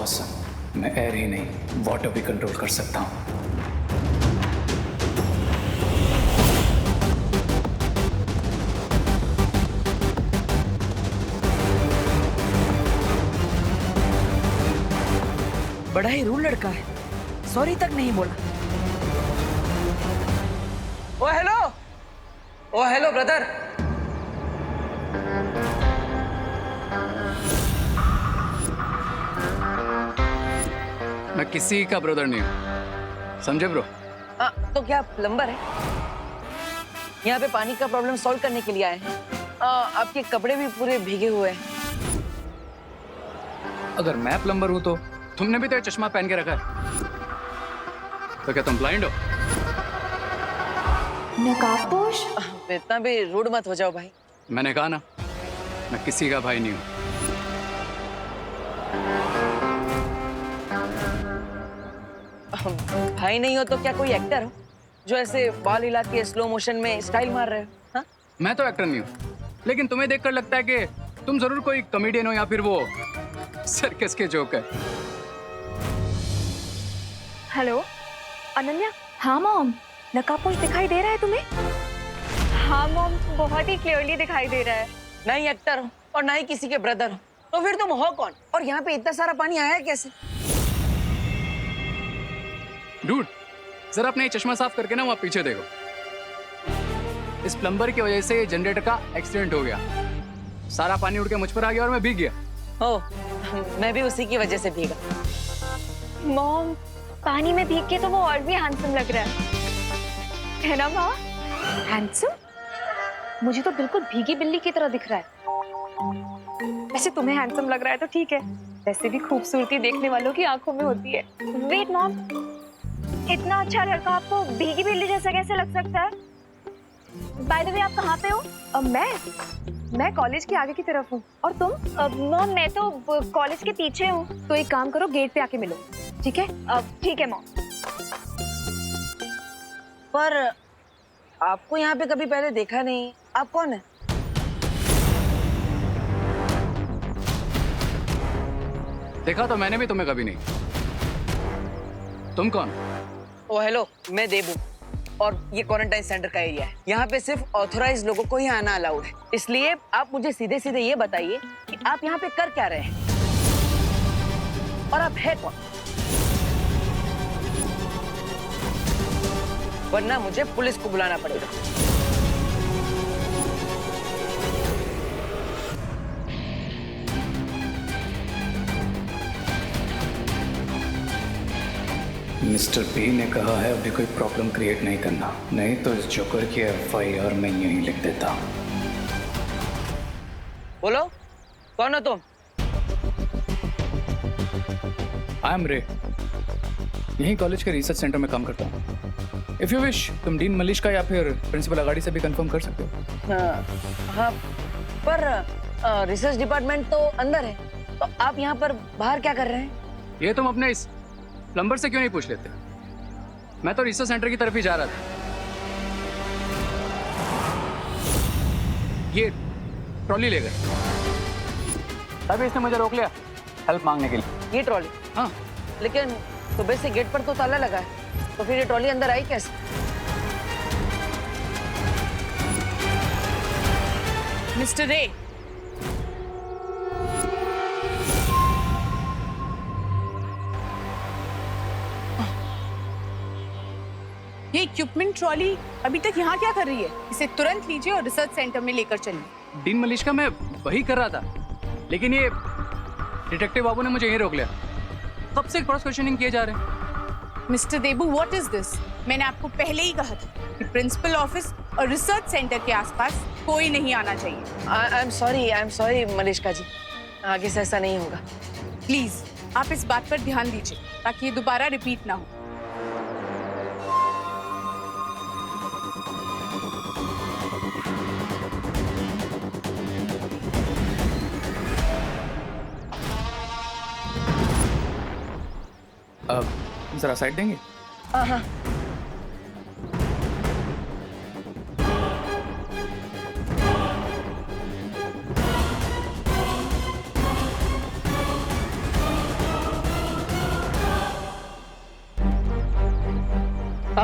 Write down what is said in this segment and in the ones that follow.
Awesome. मैं air ही नहीं water भी कंट्रोल कर सकता हूँ। बड़ा ही रूल लड़का है, सॉरी तक नहीं बोला। ओ हेलो, ओ हेलो ब्रदर। मैं किसी का ब्रदर नहीं हूँ, समझे ब्रो? तो क्या प्लम्बर है? यहाँ पे पानी का प्रॉब्लम सॉल्व करने के लिए आए हैं। आपके कपड़े भी पूरे भीगे हुए हैं। अगर मैं प्लम्बर हूँ तो तुमने भी तो ये चश्मा पहन के रखा है, तो क्या तुम ब्लाइंड हो? नकाबपोश? इतना भी रूड मत हो जाओ भाई। मैंने कहा ना, मैं किसी का भाई नहीं हूँ। भाई नहीं हो तो क्या कोई एक्टर हो जो ऐसे बाल हिला के स्लो मोशन में स्टाइल मार रहे हो? हाँ? मैं तो एक्टर नहीं हूँ, लेकिन तुम्हें देखकर लगता है कि तुम जरूर कोई कॉमेडियन हो या फिर वो सर्कस के जोक है। हेलो अनन्या। हाँ मॉम, नकाबपोश दिखाई दे रहा है तुम्हें? हाँ मॉम, बहुत ही क्लियरली दिखाई दे रहा है। ना ही एक्टर हो और ना ही किसी के ब्रदर हो, तो फिर तुम हो कौन? और यहाँ पे इतना सारा पानी आया है कैसे? डूड, जरा अपना ये चश्मा साफ करके ना वहाँ पीछे देखो। इस प्लम्बर की वजह से जनरेटर का एक्सीडेंट हो गया, सारा पानी उड़ के मुझ पर आ गया और मैं भीग गया। ओह, मैं भी उसी की वजह से भीगा। मॉम, पानी में भीग के तो वो और भी हैंडसम लग रहा है ना माँ? हैंडसम? मुझे तो बिल्कुल भीगी बिल्ली की तरह दिख रहा है। वैसे तुम्हें हैंडसम लग रहा है तो ठीक है, वैसे भी खूबसूरती देखने वालों की आंखों में होती है। वेट मॉम, इतना अच्छा लड़का आपको भीगी बिल्ली जैसा कैसे लग सकता है? बाय द वे, आप कहाँ पे हो? मैं कॉलेज के आगे की तरफ हूँ। और तुम? मॉम, मैं तो कॉलेज के पीछे हूँ। तो एक काम करो, गेट पे आके मिलो, ठीक है? ठीक है मॉम। पर आपको यहाँ पे कभी पहले देखा नहीं, आप कौन है? देखा तो मैंने भी तुम्हें कभी नहीं। तुम कौन? ओ हेलो, मैं देबू और ये क्वारंटाइन सेंटर का एरिया है। यहाँ पे सिर्फ ऑथोराइज लोगों को ही आना अलाउड है, इसलिए आप मुझे सीधे सीधे ये बताइए कि आप यहाँ पे कर क्या रहे हैं और आप है कौन, वरना मुझे पुलिस को बुलाना पड़ेगा। मिस्टर पी ने कहा है अभी कोई प्रॉब्लम क्रिएट नहीं करना, नहीं तो इस जोकर की FIR मैं यहीं लिख देता। बोलो, कौन हो तुम? आई एम रे, यहीं कॉलेज के रिसर्च सेंटर में काम करता हूँ। इफ यू विश, तुम डीन मलिश का या फिर प्रिंसिपल अगाड़ी से भी कंफर्म कर सकते हो। हाँ, पर रिसर्च डिपार्टमेंट तो अंदर है, तो आप यहाँ पर बाहर क्या कर रहे हैं? ये तुम अपने इस प्लम्बर से क्यों नहीं पूछ लेते? मैं तो रिसर्च सेंटर की तरफ ही जा रहा था। ये ट्रॉली ले गए, तभी इसने मुझे रोक लिया हेल्प मांगने के लिए। ये ट्रॉली? हाँ, लेकिन सुबह से गेट पर तो ताला लगा है, तो फिर ये ट्रॉली अंदर आई कैसे? मिस्टर रे, ये इक्विपमेंट ट्रॉली अभी तक यहाँ क्या कर रही है? इसे तुरंत लीजिए और रिसर्च सेंटर में लेकर चलिए। डीन मलिश का मैं वही कर रहा था, लेकिन ये डिटेक्टिव बाबू ने मुझे यहीं रोक लिया। कब से क्रॉस क्वेश्चनिंग किए जा रहे हैं। Mister Debu, what is this? मैंने आपको पहले ही कहा था कि प्रिंसिपल ऑफिस और रिसर्च सेंटर के आसपास कोई नहीं आना चाहिए। आई एम सॉरी मलिश्का जी, आगे से ऐसा नहीं होगा। प्लीज आप इस बात पर ध्यान दीजिए ताकि ये दोबारा रिपीट ना हो। अब जरा साइड देंगे? हाँ,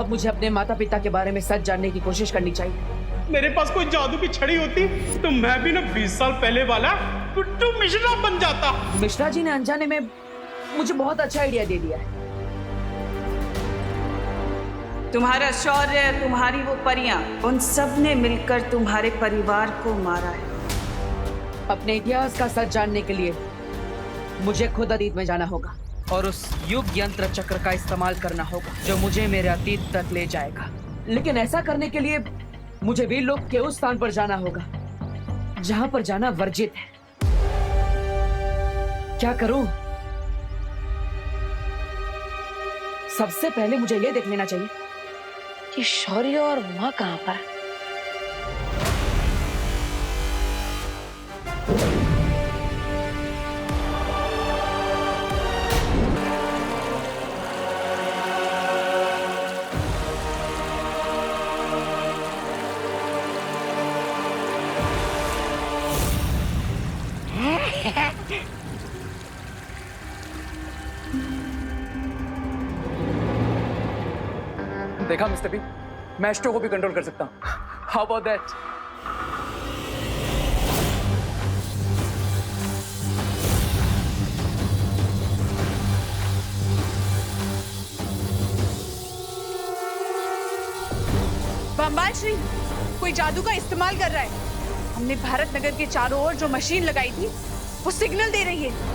अब मुझे अपने माता पिता के बारे में सच जानने की कोशिश करनी चाहिए। मेरे पास कोई जादू की छड़ी होती तो मैं भी ना 20 साल पहले वाला टुट्टू मिश्रा बन जाता। मिश्रा जी ने अनजाने में मुझे बहुत अच्छा आइडिया दे दिया है। तुम्हारा शौर्य, तुम्हारी वो परियां, उन सब ने मिलकर तुम्हारे परिवार को मारा है। अपने इतिहास का सच जानने के लिए मुझे खुद अतीत में जाना होगा और उस युग यंत्र चक्र का इस्तेमाल करना होगा जो मुझे मेरे अतीत तक ले जाएगा। लेकिन ऐसा करने के लिए मुझे वीर लोक के उस स्थान पर जाना होगा जहां पर जाना वर्जित है। क्या करूं? सबसे पहले मुझे यह देख लेना चाहिए कि शौर्य और मां कहां पर है। देखा मिस्टर बी, मैं एस्ट्रो को भी कंट्रोल कर सकता हूँ। How about that? बम्बाल श्री कोई जादू का इस्तेमाल कर रहा है। हमने भारत नगर के चारों ओर जो मशीन लगाई थी वो सिग्नल दे रही है।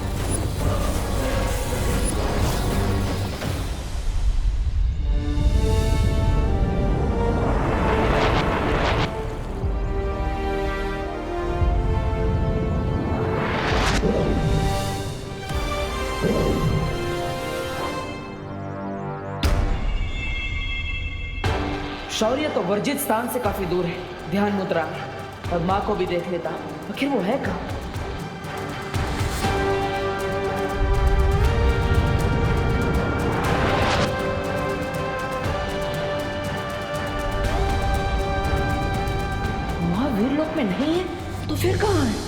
शौर्य तो वर्जित स्थान से काफी दूर है, ध्यान मुद्रा में। अब माँ को भी देख लेता, आखिर वो है कहाँ? माँ वीर लोक में नहीं है तो फिर कहाँ है?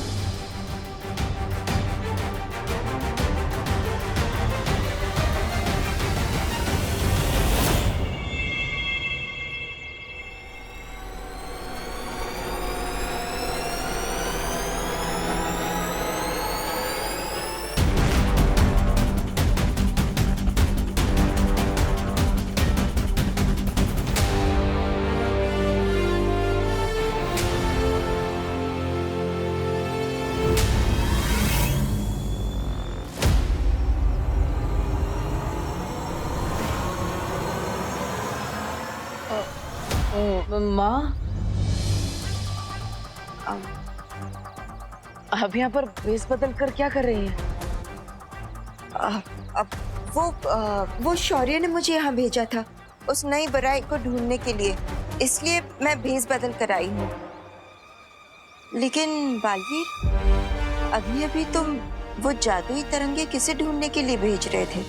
माँ, अब यहाँ पर वेश बदल कर क्या कर रही हैं? अब वो शौर्य ने मुझे यहाँ भेजा था उस नई बराई को ढूंढने के लिए, इसलिए मैं भेष बदल कर आई हूँ। लेकिन बालवीर, अभी तुम वो जादुई तरंगे किसे ढूंढने के लिए भेज रहे थे?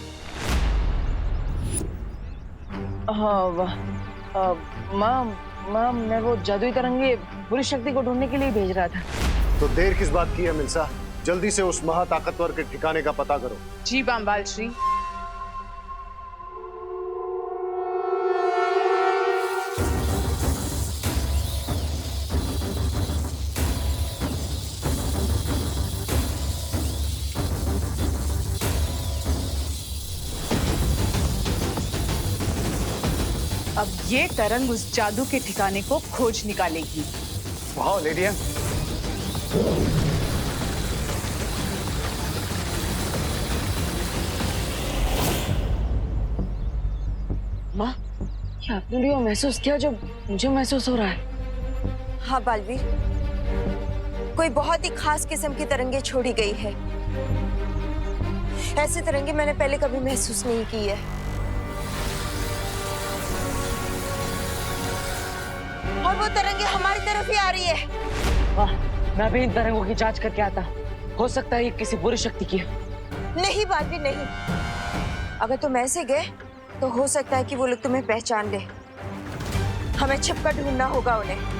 माँ, मैं वो जादुई तरंगे बुरी शक्ति को ढूंढने के लिए भेज रहा था। तो देर किस बात की है मिल्सा? जल्दी से उस महाताकतवर के ठिकाने का पता करो। जी बम्बाल श्री। अब ये तरंग उस जादू के ठिकाने को खोज निकालेगी। वाह लेडिया, माँ, क्या आपने भी वो महसूस किया जो मुझे महसूस हो रहा है? हाँ बालवीर, कोई बहुत ही खास किस्म की तरंगे छोड़ी गई है। ऐसी तरंगे मैंने पहले कभी महसूस नहीं की है। और वो तरंगे हमारी तरफ ही आ रही है। वाह, मैं भी इन तरंगों की जांच करके आता। हो सकता है ये किसी बुरी शक्ति की हो। नहीं बालवीर, नहीं। अगर तुम ऐसे गए तो हो सकता है कि वो लोग तुम्हें पहचान ले। हमें छिपकर ढूंढना होगा उन्हें।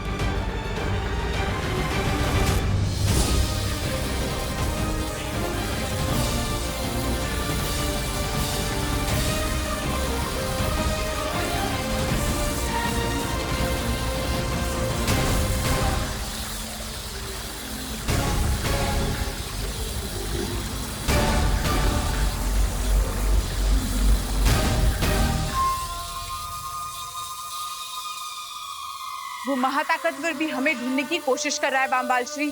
वो महाताकतवर भी हमें ढूंढने की कोशिश कर रहा है बामबाल श्री।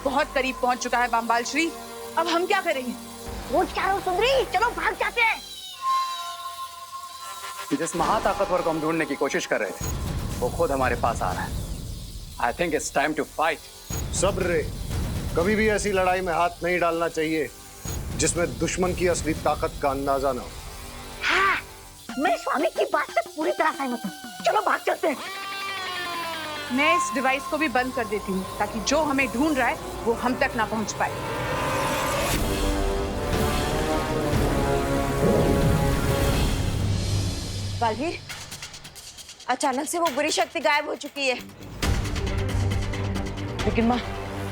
बहुत करीब पहुंच चुका है बामबाल श्री। अब हम क्या करेंगे? वो क्या हो सुंदरी, चलो भाग जाते हैं। जिस महाताकतवर को हम ढूंढने की कोशिश कर रहे थे वो खुद हमारे पास आ रहा है। I think it's time to fight. सब्र रे, कभी भी ऐसी लड़ाई में हाथ नहीं डालना चाहिए जिसमें दुश्मन की असली ताकत का अंदाजा ना हो। हाँ, मैं स्वामी की बात से पूरी तरह सहमत हूँ। चलो भाग चलते हैं। मैं इस डिवाइस को भी बंद कर देती हूँ ताकि जो हमें ढूंढ रहा है वो हम तक ना पहुंच पाए। बालवीर, अचानक से वो बुरी शक्ति गायब हो चुकी है। लेकिन माँ,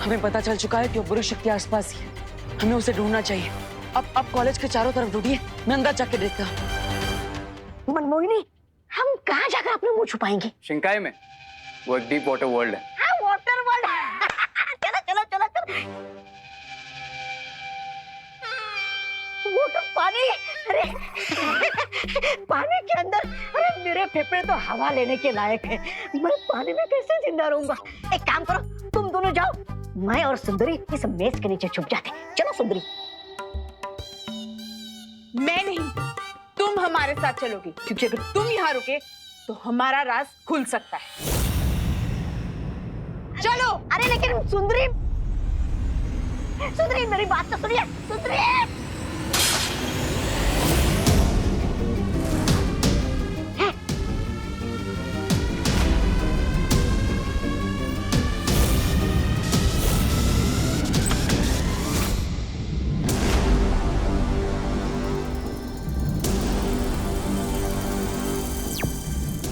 हमें पता चल चुका है कि वो बुरी शक्ति आसपास ही है। हमें उसे ढूंढना चाहिए। अब कॉलेज के चारों तरफ ढूंढिए, मैं अंदर जाके देखता हूँ। मनमोहिनी, हम कहाँ जाकर अपने मुंह छुपाएंगे? शिंकाई में वो एक डीप वाटर वर्ल्ड है। हाँ, वाटर वर्ल्ड। चलो चलो चलो चलो। वाटर पानी, अरे पानी के अंदर, अरे मेरे फेफड़े तो हवा लेने के लायक है। मैं पानी में कैसे जिंदा रहूंगा? एक काम करो, तुम दोनों जाओ, मैं और सुंदरी इस मेज के नीचे छुप जाते। चलो सुंदरी। मैं नहीं, तुम हमारे साथ चलोगी, क्योंकि अगर तुम यहाँ रुके तो हमारा राज खुल सकता है। चलो। अरे लेकिन सुंदरी, सुंदरी मेरी बात तो सुनिए। सुंदरी,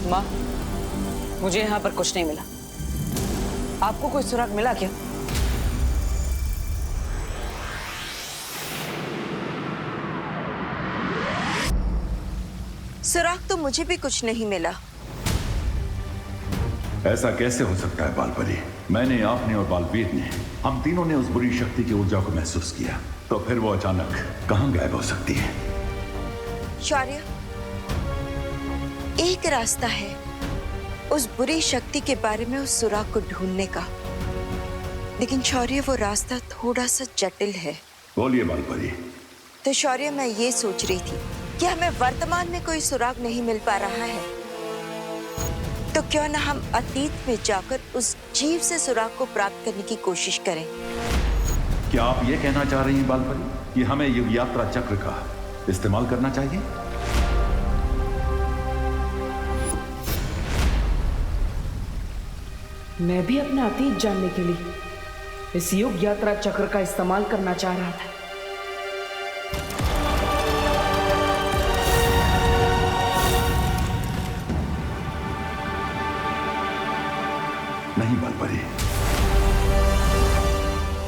माँ, मुझे यहाँ पर कुछ नहीं मिला। आपको कोई सुराग मिला क्या? सुराग तो मुझे भी कुछ नहीं मिला। ऐसा कैसे हो सकता है बालपरी? मैंने, आपने और बालवीर ने, हम तीनों ने उस बुरी शक्ति की ऊर्जा को महसूस किया, तो फिर वो अचानक कहां गायब हो सकती है? शौर्य, एक रास्ता है उस बुरी शक्ति के बारे में उस सुराग को ढूंढने का, लेकिन शौर्य वो रास्ता थोड़ा सा जटिल है। बोलिए बालपरी। तो शौर्य, मैं ये सोच रही थी कि हमें वर्तमान में कोई सुराग नहीं मिल पा रहा है, तो क्यों ना हम अतीत में जाकर उस जीव से सुराग को प्राप्त करने की कोशिश करें। क्या आप ये कहना चाह रही हैं बालपरी कि हमें युग यात्रा चक्र का इस्तेमाल करना चाहिए? मैं भी अपना अतीत जानने के लिए इस युग यात्रा चक्र का इस्तेमाल करना चाह रहा था। नहीं बालपरी,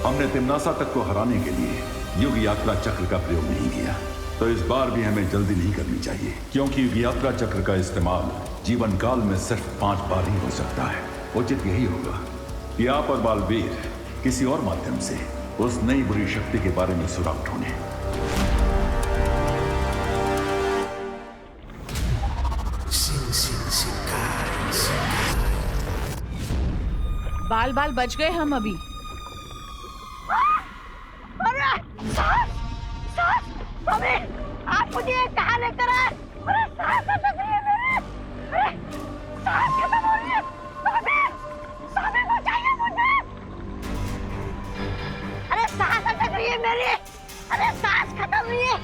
हमने तिम्नासा तक को हराने के लिए युग यात्रा चक्र का प्रयोग नहीं किया, तो इस बार भी हमें जल्दी नहीं करनी चाहिए, क्योंकि युग यात्रा चक्र का इस्तेमाल जीवन काल में सिर्फ 5 बार ही हो सकता है। उचित यही होगा कि आप और बालवीर किसी और माध्यम से उस नई बुरी शक्ति के बारे में सुराग ढूंढें। बाल बाल बच गए हम अभी। अरे सास, सास, स्वामी, आप मुझे कहाँ लेकर आए? अरे सांस अटक रही है मेरी। अरे सांस खत्म हो रही है। स्वामी, स्वामी बचाइए मुझे। अरे सांस अटक रही है मेरी। अरे सांस खत्म हुई है।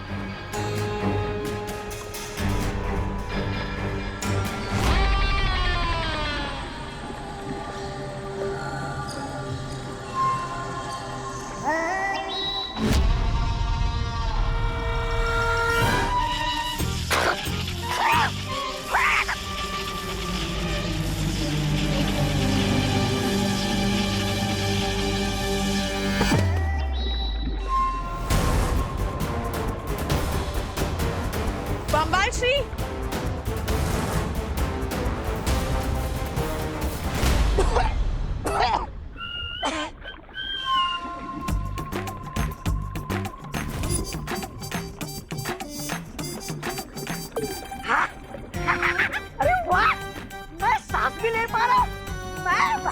मारो।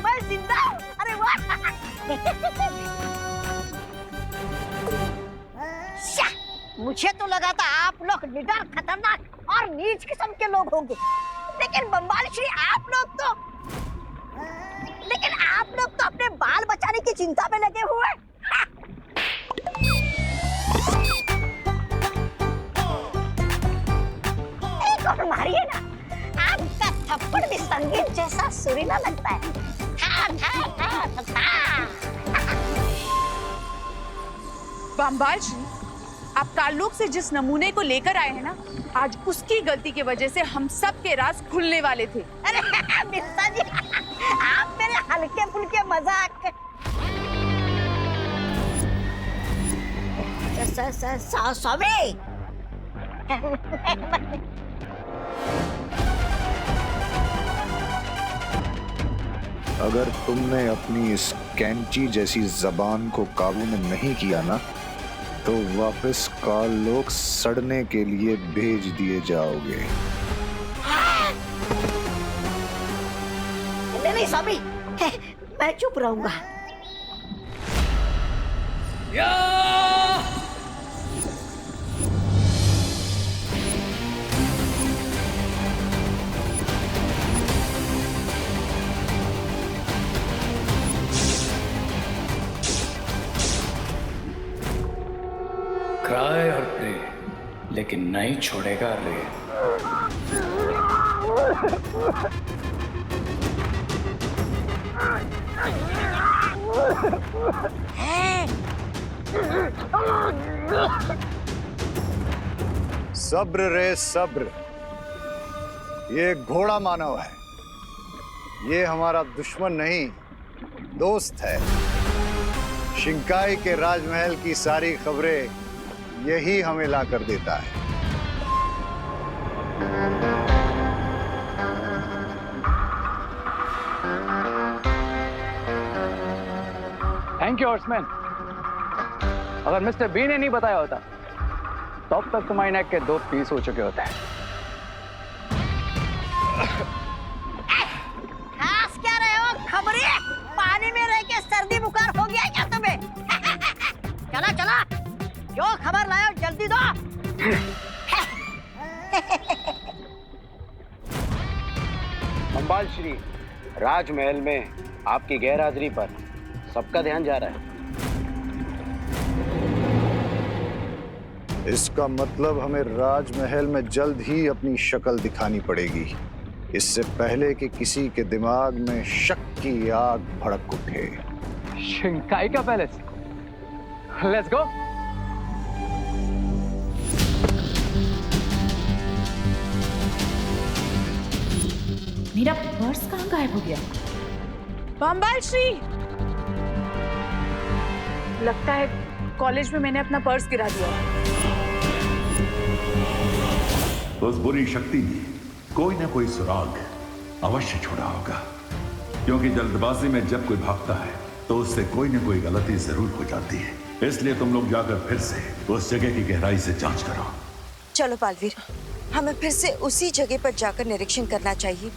मैं जिंदा हूँ। अरे वाह। मुझे तो लगा था आप लोग निडर, खतरनाक और नीच किस्म के लोग होंगे, लेकिन बम्बाल श्री आप लोग तो अपने बाल बचाने की चिंता में लगे हुए। एक और मारिए ना, आपका थप्पड़ भी संगीत जैसा सुरीला लगता है। बम्बाल श्री, आप ताल्लुक से जिस नमूने को लेकर आए हैं ना, आज उसकी गलती की वजह से हम सब के राज खुलने वाले थे। अरे मिर्जा जी, आप मेरे हल्के फुल्के मजाक स्वामी। अगर तुमने अपनी इस कैंची जैसी जबान को काबू में नहीं किया ना, तो वापस काल लोग सड़ने के लिए भेज दिए जाओगे। नहीं स्वामी, मैं चुप रहूंगा। क्राई और प्रे, लेकिन नहीं छोड़ेगा रे। सब्र रे सब्र, ये घोड़ा मानव है, ये हमारा दुश्मन नहीं दोस्त है। शिंकाई के राजमहल की सारी खबरें यही हमें ला कर देता है। Thank you horseman. अगर मिस्टर बी ने नहीं बताया होता तो अब तक तुम्हारी नेक के 2 पीस हो चुके होते हैं। खास क्या रहे हो खबरी? पानी में रह के सर्दी बुखार हो गया क्या तुम्हें? चला चला, जो खबर लाओ जल्दी दो। बम्बाल श्री, राजमहल में आपकी गैरहाजिरी पर सबका ध्यान जा रहा है। इसका मतलब हमें राजमहल में जल्द ही अपनी शक्ल दिखानी पड़ेगी, इससे पहले कि किसी के दिमाग में शक की आग भड़क उठे। शिंकाई का पैलेस, लेट्स गो। मेरा पर्स कहाँ गायब हो गया? बम्बाल श्री, लगता है कॉलेज में मैंने अपना पर्स गिरा दिया। तो उस बुरी शक्ति ने कोई ना कोई सुराग अवश्य छोड़ा होगा, क्योंकि जल्दबाजी में जब कोई भागता है तो उससे कोई ना कोई गलती जरूर हो जाती है। इसलिए तुम लोग जाकर फिर से उस जगह की गहराई से जांच करो। चलो बालवीर, हमें फिर से उसी जगह पर जाकर निरीक्षण करना चाहिए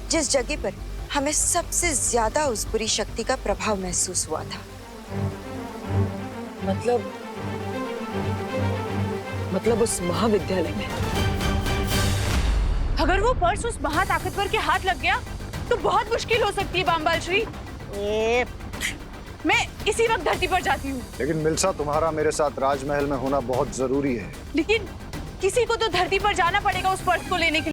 जिस जगह पर हमें सबसे ज्यादा उस बुरी शक्ति का प्रभाव महसूस हुआ था। मतलब उस महाविद्यालय में। अगर वो पर्स उस महाताकतवर के हाथ लग गया तो बहुत मुश्किल हो सकती है बम्बाल श्री। मैं इसी वक्त धरती पर जाती हूँ। लेकिन मिल्सा, तुम्हारा मेरे साथ राजमहल में होना बहुत जरूरी है। लेकिन किसी को तो धरती पर जाना पड़ेगा उस पर्स को लेने के लिए।